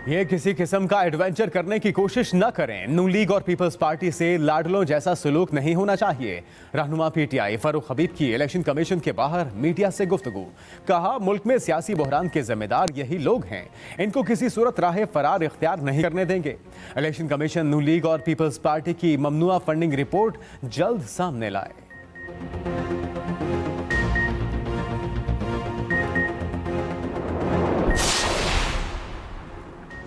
ये किसी किस्म का एडवेंचर करने की कोशिश न करें। नून लीग और पीपल्स पार्टी से लाडलों जैसा सलूक नहीं होना चाहिए। रहनुमा पीटीआई फारूक हबीब की इलेक्शन कमीशन के बाहर मीडिया से गुफ्तगू। कहा, मुल्क में सियासी बहरान के जिम्मेदार यही लोग हैं, इनको किसी सूरत राह फरार इख्तियार नहीं करने देंगे। इलेक्शन कमीशन नून लीग और पीपल्स पार्टी की ममनुआ फंडिंग रिपोर्ट जल्द सामने लाए।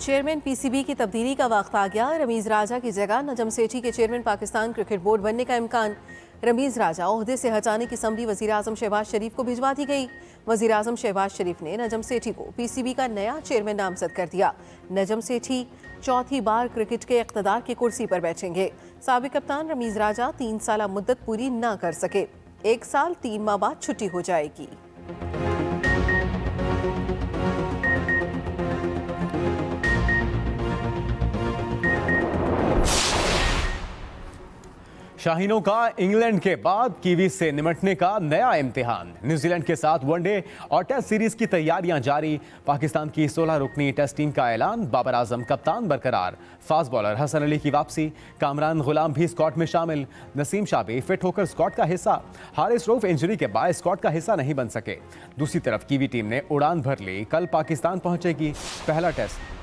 चेयरमैन पीसीबी की तब्दीली का वक्त आ गया। रमीज राजा की जगह नजम सेठी के चेयरमैन पाकिस्तान क्रिकेट बोर्ड बनने का इम्कान। रमीज राजा ओहदे से हटाने की समरी वजीर आजम शहबाज शरीफ को भिजवा दी गई। वजीर आजम शहबाज शरीफ ने नजम सेठी को पीसीबी का नया चेयरमैन नामजद कर दिया। नजम सेठी चौथी बार क्रिकेट के इख्तदार की कुर्सी पर बैठेंगे। साबिक कप्तान रमीज राजा 3 साल मुद्दत पूरी न कर सके, 1 साल 3 माह बाद छुट्टी हो जाएगी। शाहीनों का इंग्लैंड के बाद कीवी से निमटने का नया इम्तिहान। न्यूजीलैंड के साथ वनडे और टेस्ट सीरीज की तैयारियां जारी। पाकिस्तान की 16 रुकनी टेस्ट टीम का ऐलान। बाबर आजम कप्तान बरकरार। फास्ट बॉलर हसन अली की वापसी। कामरान गुलाम भी स्क्वाड में शामिल। नसीम शाह भी फिट होकर स्क्वाड का हिस्सा। हारिस रऊफ इंजरी के बाद स्क्वाड का हिस्सा नहीं बन सके। दूसरी तरफ कीवी टीम ने उड़ान भर ली, कल पाकिस्तान पहुंचेगी। पहला टेस्ट।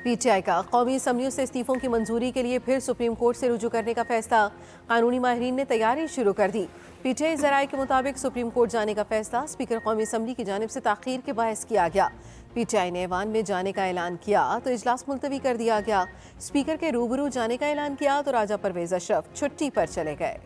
पीटीआई का कौमी असम्बलियों से इस्तीफों की मंजूरी के लिए फिर सुप्रीम कोर्ट से रुजू करने का फैसला। कानूनी माहिरीन ने तैयारी शुरू कर दी। पीटीआई जराये के मुताबिक सुप्रीम कोर्ट जाने का फैसला स्पीकर कौमी असम्बली की जानिब से ताखीर के बायस किया गया। पीटीआई ने ऐवान में जाने का ऐलान किया तो इजलास मुलतवी कर दिया गया। स्पीकर के रूबरू जाने का ऐलान किया तो राजा परवेज अशरफ छुट्टी पर चले गए।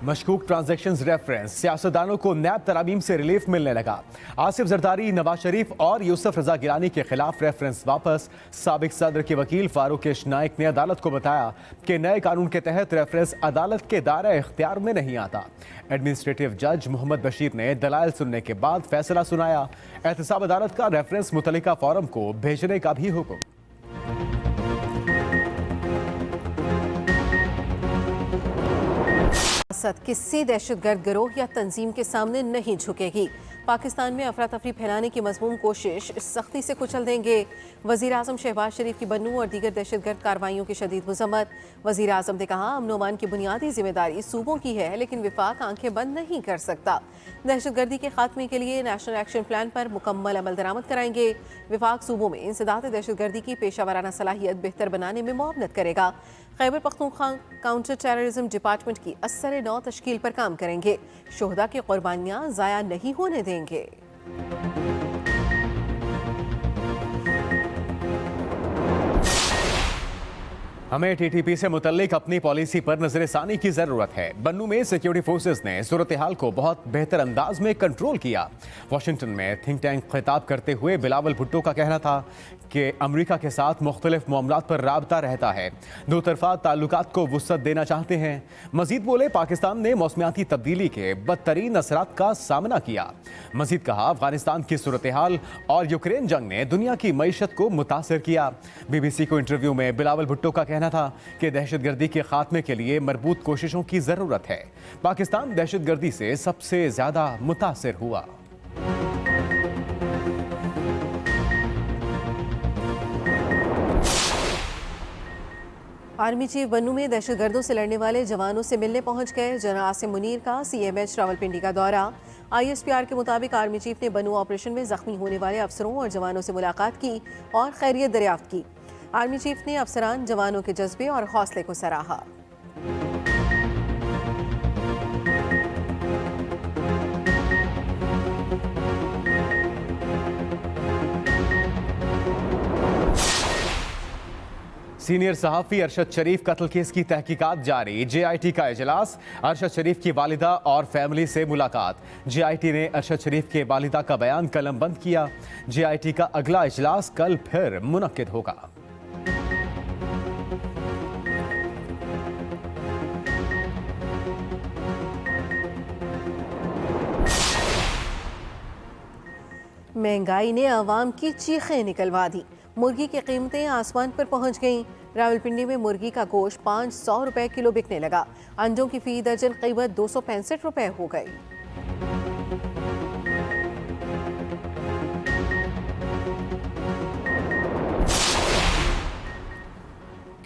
मशकूक ट्रांजैक्शंस रेफरेंस। सियासतदानों को नैब तरामीम से रिलीफ मिलने लगा। आसिफ जरदारी, नवाज शरीफ और यूसुफ रजा गिलानी के खिलाफ रेफरेंस वापस। साबिक सदर के वकील फारूक नाइक ने अदालत को बताया कि नए कानून के तहत रेफरेंस अदालत के दायरे इख्तियार में नहीं आता। एडमिनिस्ट्रेटिव जज मोहम्मद बशीर ने दलाइल सुनने के बाद फैसला सुनाया। एहतसाब अदालत का रेफरेंस मुतल्लिका फोरम को भेजने का भी हुक्म। किसी दहशतगर्द गिरोह या तंजीम के सामने नहीं झुकेगी। पाकिस्तान में अफरा तफरी फैलाने की मज़मूम कोशिश सख्ती से कुचल देंगे। वज़ीर आज़म शहबाज शरीफ की बन्नू और दीगर दहशतगर्द कार्रवाइयों की शदीद मज़म्मत। वज़ीर आज़म ने कहा, अमन अमान की बुनियादी जिम्मेदारी सूबों की है, लेकिन विफाक आंखें बंद नहीं कर सकता। दहशतगर्दी के खात्मे के लिए नेशनल एक्शन प्लान पर मुकम्मल अमल दरामद कराएंगे। विफाक सूबों में इंसदाद दहशतगर्दी की पेशावराना सलाहियत बेहतर बनाने में मुआवनत करेगा। Khyber Pakhtunkhwa counter terrorism department की असर नौ तश्कील पर काम करेंगे। शोहदा की कुर्बानियां ज़ाया नहीं होने देंगे। हमें टीटीपी से मुतल्लिक अपनी पॉलिसी पर नजरसानी की जरूरत है। बन्नू में सिक्योरिटी फोर्सेस ने सूरत हाल को बहुत बेहतर अंदाज में कंट्रोल किया। वाशिंगटन में थिंक टैंक खिताब करते हुए बिलावल भुट्टो का कहना था कि अमेरिका के साथ मुख्तलिफ मामलात पर राबता रहता है, दो तरफा ताल्लुकात को वुसअत देना चाहते हैं। मजीद बोले, पाकिस्तान ने मौसमियाती तब्दीली के बदतरीन असरात का सामना किया। मजीद कहा, अफगानिस्तान की सूरत हाल और यूक्रेन जंग ने दुनिया की मईशत को मुतासर किया। BBC को इंटरव्यू में बिलावल भुट्टो का कहना था कि दहशतगर्दी के खात्मे के लिए मरबूत कोशिशों की जरूरत है। पाकिस्तान दहशतगर्दी से सबसे ज्यादा मुतासर हुआ। आर्मी चीफ बन्नू में दहशतगर्दों से लड़ने वाले जवानों से मिलने पहुंच गए। जनरल आसिम मुनीर का CMH रावलपिंडी का दौरा। ISPR के मुताबिक आर्मी चीफ ने बन्नू ऑपरेशन में जख्मी होने वाले अफसरों और जवानों से मुलाकात की और खैरियत दरियाफ्त की। आर्मी चीफ ने अफसरान जवानों के जज्बे और हौसले को सराहा। सीनियर सहाफ़ी अरशद शरीफ कत्ल केस की तहकीकात जारी। JIT का इजलास। अरशद शरीफ की वालिदा और फैमिली से मुलाकात। JIT ने अरशद शरीफ के वालिदा का बयान कलम बंद किया। JIT का अगला इजलास कल फिर मुनक्किद होगा। महंगाई ने अवाम की चीखें निकलवा दी। मुर्गी की कीमतें आसमान पर पहुंच गईं। रावलपिंडी में मुर्गी का गोश्त 500 रुपए किलो बिकने लगा। अंडों की फी दर्जन कीमत 265 रुपए हो गई।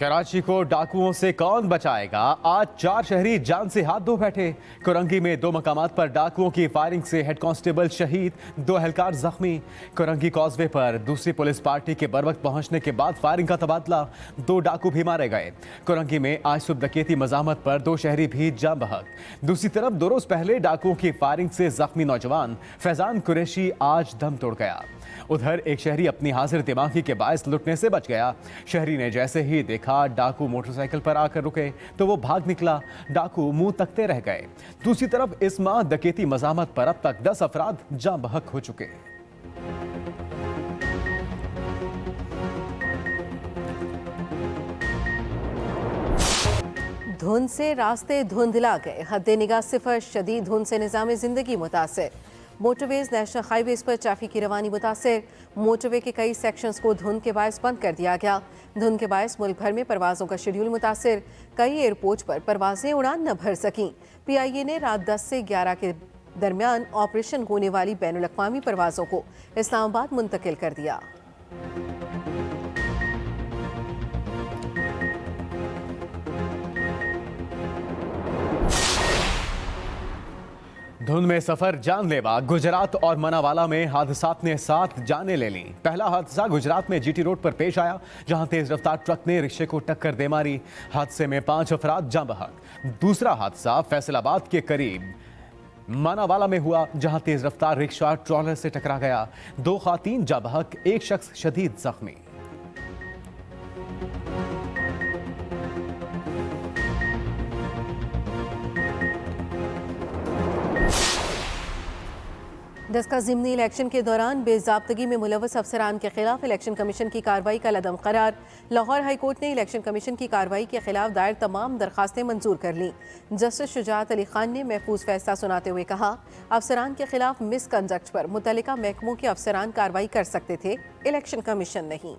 कराची को डाकुओं से कौन बचाएगा? आज 4 शहरी जान से हाथ धो बैठे। कोरंगी में 2 मकामात पर डाकुओं की फायरिंग से हेड कांस्टेबल शहीद, 2 एहलकार जख्मी। कोरंगी कॉजवे पर दूसरी पुलिस पार्टी के बरवक्त पहुंचने के बाद फायरिंग का तबादला, 2 डाकू भी मारे गए। कोरंगी में आज सुबह डकैती मजामत पर 2 शहरी भी जान बहक। दूसरी तरफ 2 रोज पहले डाकुओं की फायरिंग से जख्मी नौजवान फैजान कुरैशी आज दम तोड़ गया। उधर एक शहरी अपनी हाजिर दिमागी के बायस लुटने से बच गया। शहरी ने जैसे ही देखा डाकू मोटरसाइकिल पर आकर रुके तो वो भाग निकला। डाकू मुंह तकते रह गए। दूसरी तरफ इस माह डकैती मजामत पर अब तक 10 अफराद जान बहक हो चुके। धुंध से रास्ते धुंधला गए। हद्दे निगाह सिफर, शदीद धुंध से निजाम जिंदगी मुतासिर। मोटरवेज, नेशनल हाईवेज पर ट्रैफिक की रवानी मुतासिर। मोटरवे के कई सेक्शंस को धुंध के बायस बंद कर दिया गया। धुंध के बायस मुल्क भर में परवाजों का शेड्यूल मुतासिर। कई एयरपोर्ट पर परवाजें उड़ान न भर सकीं। PIA ने रात 10 से 11 के दरमियान ऑपरेशन होने वाली बैनुल अक़वामी परवाजों को इस्लामाबाद मुंतकिल कर दिया। धुंध में सफर जानलेवा। गुजरात और मनावाला में हादसात ने 7 जानें ले ली। पहला हादसा गुजरात में GT रोड पर पेश आया, जहां तेज रफ्तार ट्रक ने रिक्शे को टक्कर दे मारी। हादसे में 5 अफराद जान बहक। दूसरा हादसा फैसलाबाद के करीब मनावाला में हुआ, जहां तेज रफ्तार रिक्शा ट्रॉलर से टकरा गया। 2 खातीन जान बहक, 1 शख्स शदीद जख्मी। दसका ज़िमनी इलेक्शन के दौरान बेज़ाब्तगी में मुलव्वस अफसरान के खिलाफ इलेक्शन कमीशन की कार्रवाई का लदम करार। लाहौर हाई कोर्ट ने इलेक्शन कमीशन की कार्रवाई के खिलाफ दायर तमाम दरखास्तें मंजूर कर लीं। जस्टिस शुजात अली खान ने महफूज फैसला सुनाते हुए कहा, अफसरान के खिलाफ मिसकंडक्ट पर मुतल्लिका महकमों के अफसरान कार्रवाई कर सकते थे, इलेक्शन कमीशन नहीं।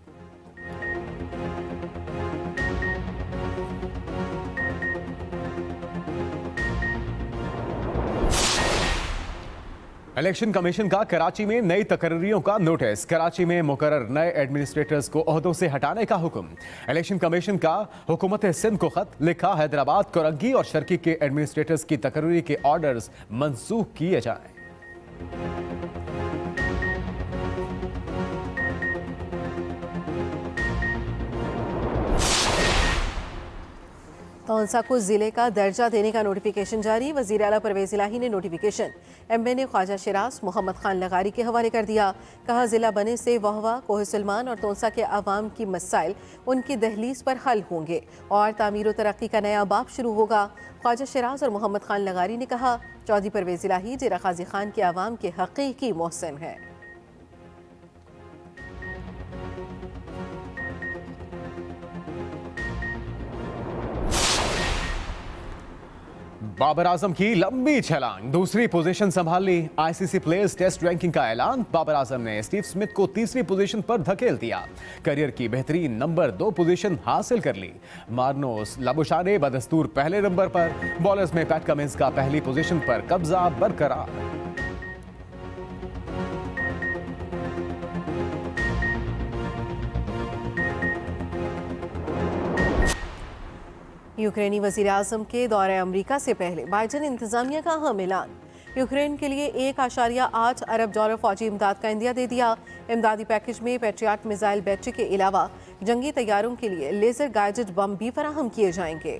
इलेक्शन कमीशन का कराची में नई तकर्रियों का नोटिस। कराची में मुकर्रर नए एडमिनिस्ट्रेटर्स को ओहदों से हटाने का हुक्म। इलेक्शन कमीशन का हुकूमत सिंध को खत लिखा, हैदराबाद, कोरंगी और शर्की के एडमिनिस्ट्रेटर्स की तकर्री के ऑर्डर्स मंसूख किए जाएं। तौंसा को जिले का दर्जा देने का नोटिफिकेशन जारी। वज़ीर आला परवेज़ इलाही ने नोटिफिकेशन MN ख्वाजा शिराज मोहम्मद खान लगारी के हवाले कर दिया। कहा, जिला बने से वहवा, कोह सलमान और तौंसा के अवाम की मसाइल उनकी दहलीज पर हल होंगे और तामीर व तरक्की का नया बाब शुरू होगा। ख्वाजा शिराज और मोहम्मद खान लगारी ने कहा, चौधरी परवेज़ इलाही जिला गाजी खान के अवाम के हकीकी मोहसिन हैं। बाबर आजम की लंबी छलांग, दूसरी पोजीशन संभाल ली। ICC प्लेयर्स टेस्ट रैंकिंग का ऐलान। बाबर आजम ने स्टीव स्मिथ को तीसरी पोजीशन पर धकेल दिया। करियर की बेहतरीन नंबर 2 पोजीशन हासिल कर ली। मार्नोस लाबुशाने ने बदस्तूर पहले नंबर पर। बॉलर्स में पैट कमिंस का पहली पोजीशन पर कब्जा बरकरार। यूक्रेनी वज़ीर आज़म के दौरे अमरीका से पहले बाइडन इंतजामिया का अहम ऐलान। यूक्रेन के लिए $1.8 अरब फौजी इमदाद का इंदिया दे दिया। इमदादी पैकेज में पैट्रियट मिसाइल बैटरी के अलावा जंगी तैयारों के लिए लेजर गाइडेड बम भी फराहम किए जाएंगे।